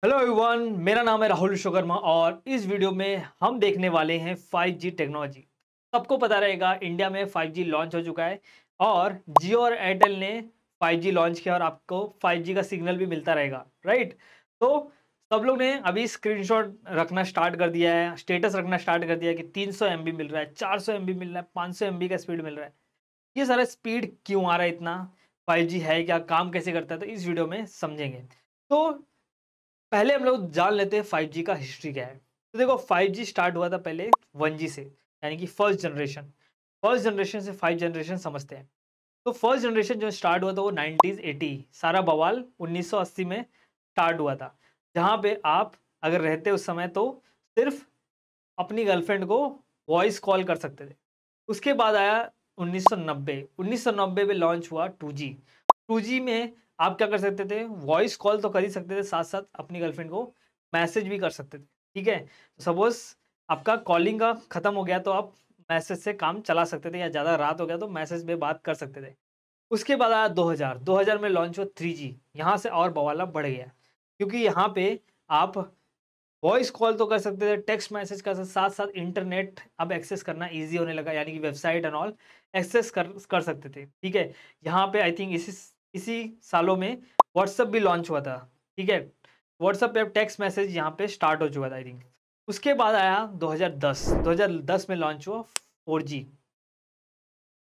Hello everyone, मेरा नाम है राहुल विश्वकर्मा और इस वीडियो में हम देखने वाले हैं 5G टेक्नोलॉजी। सबको पता रहेगा इंडिया में 5G लॉन्च हो चुका है और जियो और एयरटेल ने 5G लॉन्च किया और आपको 5G का सिग्नल भी मिलता रहेगा, राइट। तो सब लोग ने अभी स्क्रीनशॉट रखना स्टार्ट कर दिया है, स्टेटस रखना स्टार्ट कर दिया है कि 300 MB मिल रहा है, 400 MB मिल रहा है, 500 MB का स्पीड मिल रहा है। ये सारा स्पीड क्यों आ रहा है इतना? 5G है क्या, काम कैसे करता है, तो इस वीडियो में समझेंगे। तो पहले हम लोग जान लेते हैं 5G का हिस्ट्री क्या है। तो देखो, 5G स्टार्ट हुआ था पहले 1G से, यानी कि फर्स्ट जनरेशन से 5 जनरेशन समझते हैं। तो फर्स्ट जनरेशन जो स्टार्ट हुआ था वो 1980, सारा बवाल 1980 में स्टार्ट हुआ था। जहाँ पे आप अगर रहते उस समय तो सिर्फ अपनी गर्लफ्रेंड को वॉइस कॉल कर सकते थे। उसके बाद आया 1990 में लॉन्च हुआ 2G। 2G में आप क्या कर सकते थे, वॉइस कॉल तो कर ही सकते थे, साथ साथ अपनी गर्लफ्रेंड को मैसेज भी कर सकते थे। ठीक है, सपोज आपका कॉलिंग का खत्म हो गया तो आप मैसेज से काम चला सकते थे, या ज़्यादा रात हो गया तो मैसेज पे बात कर सकते थे। उसके बाद आया 2000 में लॉन्च हुआ 3G। यहाँ से और बवाला बढ़ गया, क्योंकि यहाँ पे आप वॉइस कॉल तो कर सकते थे, टेक्स्ट मैसेज का साथ साथ इंटरनेट अब एक्सेस करना इजी होने लगा, यानी कि वेबसाइट एंड ऑल एक्सेस कर सकते थे। ठीक है, यहाँ पे आई थिंक इसी सालों में व्हाट्सएप भी लॉन्च हुआ था। ठीक है, व्हाट्सएप पे टेक्स्ट मैसेज यहाँ पे स्टार्ट हो चुका था आई थिंक। उसके बाद आया 2010 में लॉन्च हुआ 4G।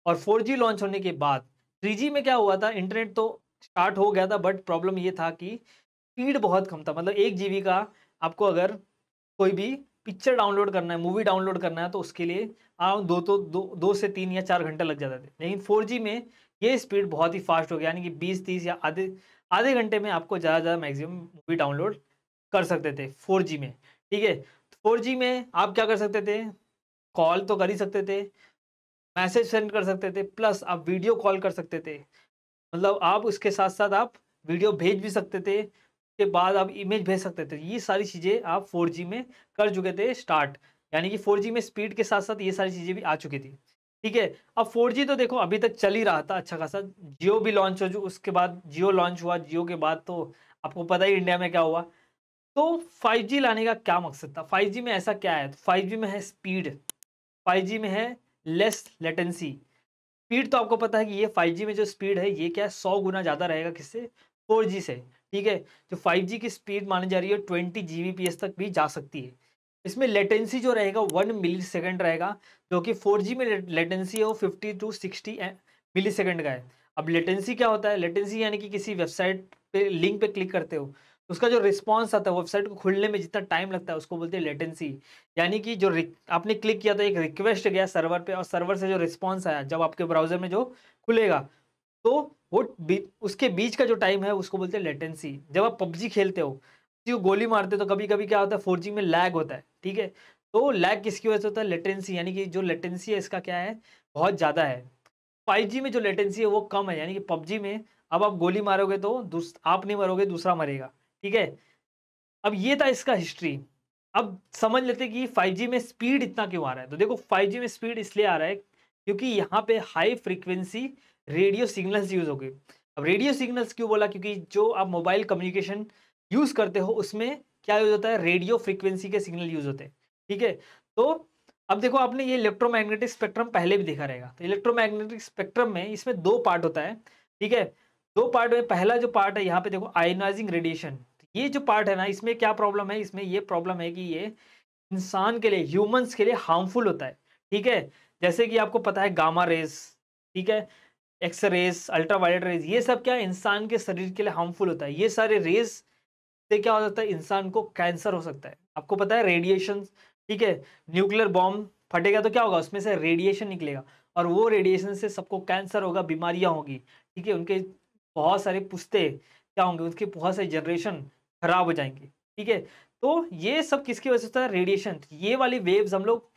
और 4G लॉन्च होने के बाद 3G में क्या हुआ था, इंटरनेट तो स्टार्ट हो गया था, बट प्रॉब्लम ये था कि स्पीड बहुत कम था। मतलब 1 GB का आपको अगर कोई भी पिक्चर डाउनलोड करना है, मूवी डाउनलोड करना है, तो उसके लिए आप दो से 3 या 4 घंटे लग जाते थे। लेकिन 4G में ये स्पीड बहुत ही फास्ट हो गया, यानी कि 20-30 या आधे आधे घंटे में आपको ज़्यादा ज़्यादा मैक्सिमम मूवी डाउनलोड कर सकते थे 4G में। ठीक है, 4G में आप क्या कर सकते थे, कॉल तो कर ही सकते थे, मैसेज सेंड कर सकते थे, प्लस आप वीडियो कॉल कर सकते थे। मतलब आप उसके साथ-साथ आप वीडियो भेज भी सकते थे, उसके बाद आप इमेज भेज सकते थे। ये सारी चीज़ें आप 4G में कर चुके थे स्टार्ट, यानी कि 4G में स्पीड के साथ-साथ ये सारी चीज़ें भी आ चुकी थी। ठीक है, अब 4G तो देखो अभी तक चल ही रहा था अच्छा खासा। जियो भी लॉन्च हो, जो उसके बाद जियो लॉन्च हुआ, जियो के बाद तो आपको पता ही इंडिया में क्या हुआ। तो 5G लाने का क्या मकसद था? 5G में ऐसा क्या है? तो 5G में है स्पीड, 5G में है लेस लेटेंसी। स्पीड तो आपको पता है कि ये 5G में जो स्पीड है ये क्या है, 100 गुना ज़्यादा रहेगा किससे, 4G से। ठीक है, जो 5G की स्पीड मानी जा रही है 20 Gbps तक भी जा सकती है। इसमें लेटेंसी जो रहेगा 1 मिलीसेकंड रहेगा, जो कि 4G में लेटेंसी है वो 50 टू 60 मिलीसेकंड का है। अब लेटेंसी क्या होता है? लेटेंसी यानी कि किसी वेबसाइट पे लिंक पे क्लिक करते हो, उसका जो रिस्पॉन्स आता है वेबसाइट को खुलने में जितना टाइम लगता है उसको बोलते हैं लेटेंसी। यानी कि जो आपने क्लिक किया तो एक रिक्वेस्ट गया सर्वर पे, और सर्वर से जो रिस्पॉन्स आया जब आपके ब्राउजर में जो खुलेगा, तो वो उसके बीच का जो टाइम है उसको बोलते हैं लेटेंसी। जब आप पबजी खेलते हो, किसी को गोली मारते हो, तो कभी कभी क्या होता है 4G में लैग होता है। ठीक है, तो लैग किसकी वजह से होता है? लेटेंसी, यानी कि जो लेटेंसी है इसका क्या है, बहुत ज़्यादा है। 5G में जो लेटेंसी है वो कम है, यानी कि पबजी में अब आप गोली मारोगे तो आप नहीं मरोगे, दूसरा मरेगा। ठीक है, अब ये था इसका हिस्ट्री। अब समझ लेते हैं कि 5G में स्पीड इतना क्यों आ रहा है। तो देखो, 5G में स्पीड इसलिए आ रहा है क्योंकि यहाँ पे high frequency radio signals use हो गए। अब रेडियो सिग्नल्स क्यों बोला? क्योंकि जो आप मोबाइल कम्युनिकेशन यूज़ करते हो उसमें क्या यूज़ होता है, रेडियो फ्रीक्वेंसी के सिग्नल यूज़ होते हैं। ठीक है, तो अब देखो, आपने ये इलेक्ट्रोमैग्नेटिक स्पेक्ट्रम पहले भी देखा रहेगा। तो इलेक्ट्रोमैग्नेटिक स्पेक्ट्रम में इसमें 2 पार्ट होता है। ठीक है, 2 पार्ट में पहला जो पार्ट है यहाँ पे देखो, आयोनाइजिंग रेडिएशन। ये जो पार्ट है ना, इसमें क्या प्रॉब्लम है, इसमें ये प्रॉब्लम है कि ये इंसान के लिए, ह्यूमंस के लिए हार्मफुल होता है। ठीक है, जैसे कि आपको पता है गामा रेज, ठीक है, एक्स रेज, अल्ट्रावायलेट रेज, ये सब क्या है, इंसान के शरीर के लिए हार्मफुल होता है। ये सारे रेज से क्या हो सकता है, इंसान को कैंसर हो सकता है। आपको पता है रेडिएशन, ठीक है, न्यूक्लियर बॉम्ब फटेगा तो क्या होगा, उसमें से रेडिएशन निकलेगा, और वो रेडिएशन से सबको कैंसर होगा, बीमारियां होगी। ठीक है, उनके बहुत सारे पुश्ते क्या होंगे, उसके बहुत सारे जनरेशन खराब हो जाएंगे। ठीक है, तो ये सब किसकी वजह से होता है, रेडिएशन। ये वाली वेव्स हम लोग,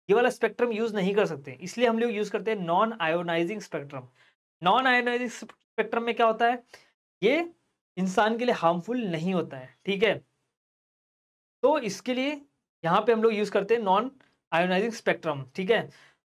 ये वाला स्पेक्ट्रम यूज नहीं कर सकते, इसलिए हम लोग यूज करते हैं non ionising spectrum. Non ionising spectrum में क्या होता है, ये इंसान के लिए हार्मफुल नहीं होता है। ठीक है, तो इसके लिए यहाँ पे हम लोग यूज़ करते हैं नॉन आयोनाइजिंग स्पेक्ट्रम। ठीक है,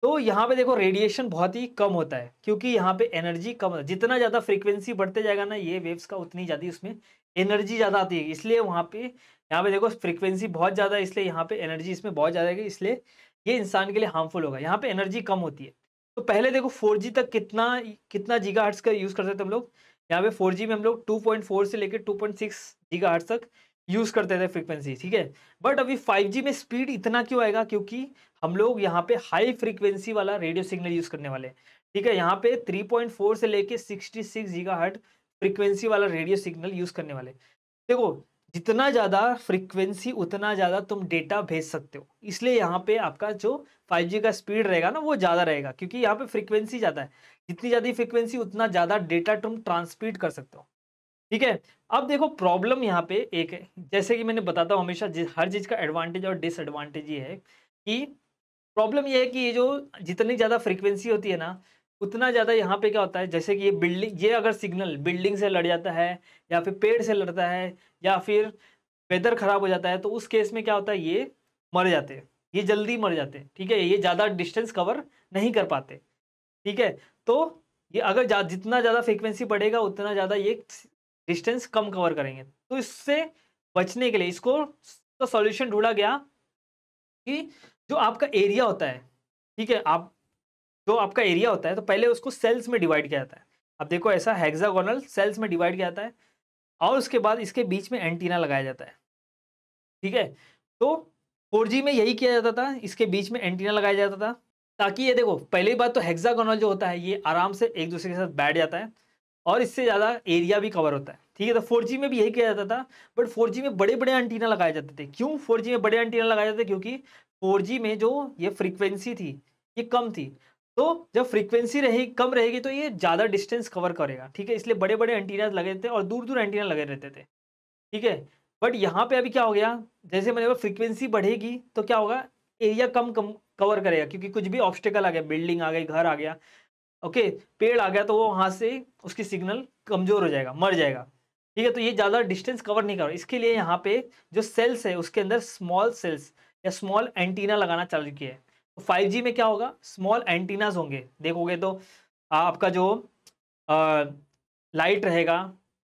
तो यहाँ पे देखो रेडिएशन बहुत ही कम होता है, क्योंकि यहाँ पे एनर्जी कम है। जितना ज़्यादा फ्रीक्वेंसी बढ़ते जाएगा ना ये वेव्स का, उतनी ज़्यादा उसमें एनर्जी ज़्यादा आती है, इसलिए वहाँ पे यहाँ पे देखो फ्रीक्वेंसी बहुत ज़्यादा है, इसलिए यहाँ पे एनर्जी इसमें बहुत ज़्यादा है, इसलिए ये इंसान के लिए हार्मफुल होगा। यहाँ पे एनर्जी कम होती है। तो पहले देखो 4G तक कितना कितना गीगाहर्ट्ज़ का यूज़ करते थे हम लोग। यहाँ पे 4G में हम लोग 2.4 से लेकर 2.6 गीगाहर्ट्ज़ तक यूज़ करते थे फ्रीक्वेंसी, ठीक है। बट अभी 5G में स्पीड इतना क्यों आएगा, क्योंकि हम लोग यहाँ पे हाई फ्रीक्वेंसी वाला रेडियो सिग्नल यूज़ करने वाले हैं, ठीक है। यहाँ पे 3.4 से लेके 66 गीगाहर्ट्ज़ फ्रीक्वेंसी वाला रेडियो सिग्नल यूज़ करने वाले। देखो, जितना ज़्यादा फ्रीक्वेंसी उतना ज़्यादा तुम डेटा भेज सकते हो, इसलिए यहाँ पे आपका जो 5G का स्पीड रहेगा ना वो ज़्यादा रहेगा, क्योंकि यहाँ पे फ्रीक्वेंसी ज़्यादा है। जितनी ज़्यादा फ्रीक्वेंसी उतना ज़्यादा डेटा तुम ट्रांसमिट कर सकते हो, ठीक है। अब देखो प्रॉब्लम यहाँ पे एक है, जैसे कि मैंने बताता हूँ हमेशा हर चीज़ का एडवांटेज और डिसएडवांटेज ये है कि प्रॉब्लम ये है कि ये जो जितनी ज़्यादा फ्रीक्वेंसी होती है ना, उतना ज़्यादा यहाँ पे क्या होता है, जैसे कि ये अगर सिग्नल बिल्डिंग से लड़ जाता है या फिर पेड़ से लड़ता है या फिर वेदर खराब हो जाता है, तो उस केस में क्या होता है, ये मर जाते हैं, ये जल्दी मर जाते हैं, ठीक है। ये ज़्यादा डिस्टेंस कवर नहीं कर पाते, ठीक है। तो ये अगर जितना ज़्यादा फ्रीक्वेंसी बढ़ेगा उतना ज़्यादा ये डिस्टेंस कम कवर करेंगे। तो इससे बचने के लिए इसको तो सॉल्यूशन ढूंढा गया कि जो आपका एरिया होता है, ठीक है, आप जो आपका एरिया होता है तो पहले उसको सेल्स में डिवाइड किया जाता है। अब देखो ऐसा हेक्सागोनल सेल्स में डिवाइड किया जाता है और उसके बाद इसके बीच में एंटीना लगाया जाता है, ठीक है। तो 4G में यही किया जाता था, इसके बीच में एंटीना लगाया जाता था, ताकि ये देखो पहली बात तो हेक्सागोनल जो होता है ये आराम से एक दूसरे के साथ बैठ जाता है और इससे ज़्यादा एरिया भी कवर होता है, ठीक है। तो 4G में भी यही किया जाता था, बट 4G में बड़े बड़े एंटीना लगाए जाते थे। क्यों 4G में बड़े एंटीना लगाए जाते थे, क्योंकि 4G में जो ये फ्रीक्वेंसी थी ये कम थी, तो जब फ्रीक्वेंसी रही कम रहेगी तो ये ज़्यादा डिस्टेंस कवर करेगा, ठीक है। इसलिए बड़े बड़े एंटीना लगे थे और दूर दूर एंटीना लगे रहते थे, ठीक है। बट यहाँ पे अभी क्या हो गया, जैसे मैंने फ्रीक्वेंसी बढ़ेगी तो क्या होगा, एरिया कम कम कवर करेगा, क्योंकि कुछ भी ऑब्स्टेकल आ गया, बिल्डिंग आ गई, घर आ गया, ओके, पेड़ आ गया, तो वो वहाँ से उसकी सिग्नल कमज़ोर हो जाएगा, मर जाएगा, ठीक है। तो ये ज़्यादा डिस्टेंस कवर नहीं कर रहा, इसके लिए यहाँ पे जो सेल्स है उसके अंदर स्मॉल सेल्स या स्मॉल एंटीना लगाना चालू किया है। तो 5G में क्या होगा, स्मॉल एंटीनाज होंगे, देखोगे तो आपका जो लाइट रहेगा,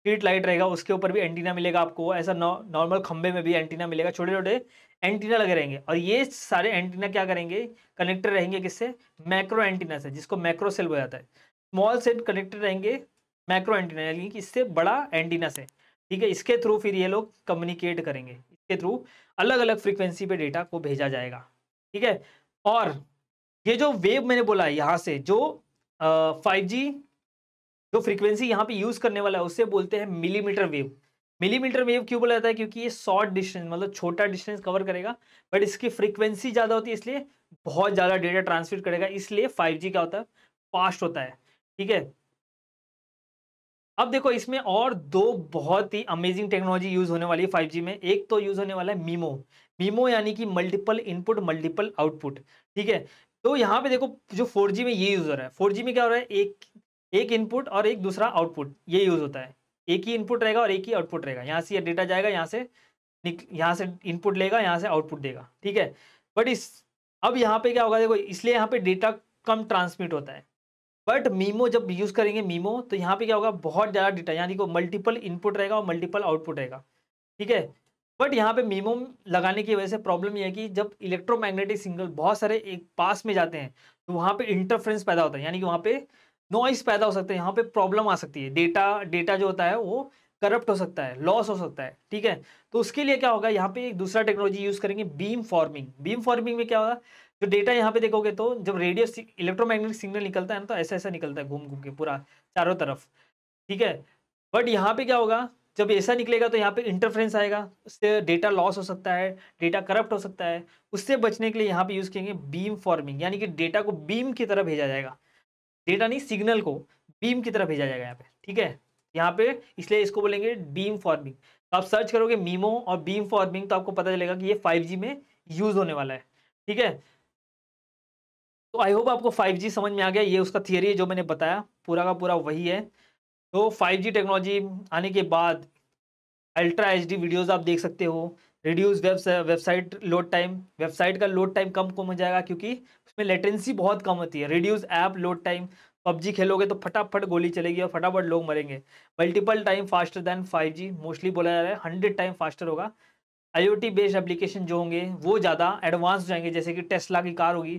स्ट्रीट लाइट रहेगा, उसके ऊपर भी एंटीना मिलेगा आपको, ऐसा नॉर्मल खंबे में भी एंटीना मिलेगा, छोटे छोटे एंटीना लगे रहेंगे और ये सारे एंटीना क्या करेंगे, कनेक्टेड रहेंगे किससे, मैक्रो एंटीना से, जिसको मैक्रो सेल बोला जाता है। स्मॉल सेल कनेक्टेड रहेंगे मैक्रो एंटीना यानी कि इससे बड़ा एंटीना से, ठीक है। इसके थ्रू फिर ये लोग कम्युनिकेट करेंगे, इसके थ्रू अलग अलग फ्रीक्वेंसी पे डेटा को भेजा जाएगा, ठीक है। और ये जो वेव मैंने बोला है यहाँ से जो 5G जो फ्रीक्वेंसी यहाँ पे यूज करने वाला है उससे बोलते हैं मिलीमीटर वेव। मिलीमीटर वेव क्यों बोला जाता है, क्योंकि ये शॉर्ट डिस्टेंस मतलब छोटा डिस्टेंस कवर करेगा, बट इसकी फ्रीक्वेंसी ज़्यादा होती है, इसलिए बहुत ज़्यादा डेटा ट्रांसमिट करेगा, इसलिए 5G क्या होता है, फास्ट होता है, ठीक है। अब देखो इसमें और दो बहुत ही अमेजिंग टेक्नोलॉजी यूज होने वाली है 5G में। एक तो यूज होने वाला है मीमो। मीमो यानी कि मल्टीपल इनपुट मल्टीपल आउटपुट, ठीक है। तो यहाँ पे देखो जो 4G में ये यूज हो रहा है, 4G में क्या हो रहा है, एक इनपुट और एक दूसरा आउटपुट ये यूज होता है। एक ही इनपुट रहेगा और एक ही आउटपुट रहेगा, यहाँ से ये डेटा जाएगा, यहाँ से इनपुट लेगा, यहाँ से आउटपुट देगा, ठीक है। बट अब यहाँ पे क्या होगा, देखो इसलिए यहाँ पे डेटा कम ट्रांसमिट होता है। बट मीमो जब यूज करेंगे मीमो, तो यहाँ पे क्या होगा, बहुत ज़्यादा डेटा, यानी कि मल्टीपल इनपुट रहेगा और मल्टीपल आउटपुट रहेगा, ठीक है। बट यहाँ पे मीमो लगाने की वजह से प्रॉब्लम ये है कि जब इलेक्ट्रोमैग्नेटिक सिग्नल बहुत सारे एक पास में जाते हैं तो वहाँ पे इंटरफ्रेंस पैदा होता है, यानी कि वहाँ पे नॉइस पैदा हो सकता है, यहाँ पे प्रॉब्लम आ सकती है, डेटा जो होता है वो करप्ट हो सकता है, लॉस हो सकता है, ठीक है। तो उसके लिए क्या होगा, यहाँ पे एक दूसरा टेक्नोलॉजी यूज करेंगे, बीम फॉर्मिंग। बीम फॉर्मिंग में क्या होगा, जो डेटा यहाँ पे देखोगे तो जब रेडियो इलेक्ट्रोमैग्नेटिक सिग्नल निकलता है ना, तो ऐसा ऐसा निकलता है घूम घूम के पूरा चारों तरफ, ठीक है। बट यहाँ पे क्या होगा, जब ऐसा निकलेगा तो यहाँ पे इंटरफ्रेंस आएगा, उससे डेटा लॉस हो सकता है, डेटा करप्ट हो सकता है। उससे बचने के लिए यहाँ पे यूज करेंगे बीम फॉर्मिंग, यानी कि डेटा को बीम की तरह भेजा जाएगा, डेटा नहीं सिग्नल को बीम की तरह भेजा जाएगा यहाँ पे, ठीक है। यहाँ पे इसलिए इसको बोलेंगे बीम फॉर्मिंग। तो आप सर्च करोगे मीमो और बीम फॉर्मिंग तो आपको पता चलेगा कि ये 5G में यूज होने वाला है, ठीक है। तो आई होप आपको 5G समझ में आ गया, ये उसका थियरी है जो मैंने बताया, पूरा का पूरा वही है। तो 5G टेक्नोलॉजी आने के बाद अल्ट्रा एचडी वीडियोस आप देख सकते हो, reduce website load time, website का लोड टाइम कम हो जाएगा क्योंकि उसमें लेटेंसी बहुत कम होती है, reduce app load time, PUBG खेलोगे तो फटाफट गोली चलेगी और फटाफट लोग मरेंगे। Multiple time faster than 5G mostly बोला जा रहा है, 100 टाइम फास्टर होगा। आईओटी बेस्ड एप्लीकेशन जो होंगे वो ज़्यादा एडवांस जाएंगे, जैसे कि टेस्ला की कार होगी,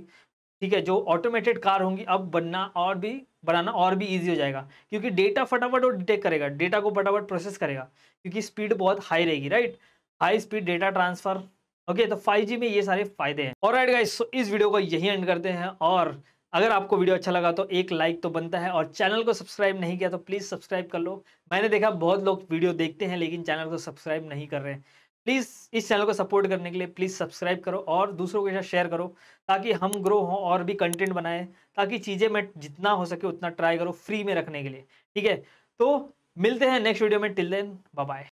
ठीक है, जो ऑटोमेटेड कार होंगी अब बनाना और भी ईजी हो जाएगा, क्योंकि डेटा फटाफट वो डिटेक्ट करेगा, डेटा को फटाफट प्रोसेस करेगा, क्योंकि स्पीड बहुत हाई रहेगी, right, high speed data transfer. Okay, तो 5G में ये सारे फायदे हैं। ऑलराइट गाइस, इस वीडियो को यही एंड करते हैं, और अगर आपको वीडियो अच्छा लगा तो एक लाइक तो बनता है, और चैनल को सब्सक्राइब नहीं किया तो प्लीज़ सब्सक्राइब कर लो। मैंने देखा बहुत लोग वीडियो देखते हैं लेकिन चैनल को सब्सक्राइब नहीं कर रहे हैं। प्लीज़ इस चैनल को सपोर्ट करने के लिए प्लीज़ सब्सक्राइब करो और दूसरों के साथ शेयर करो, ताकि हम ग्रो हों और भी कंटेंट बनाएं, ताकि चीज़ें मैं जितना हो सके उतना ट्राई करो फ्री में रखने के लिए, ठीक है। तो मिलते हैं नेक्स्ट वीडियो में, टिल देन बाय बाय।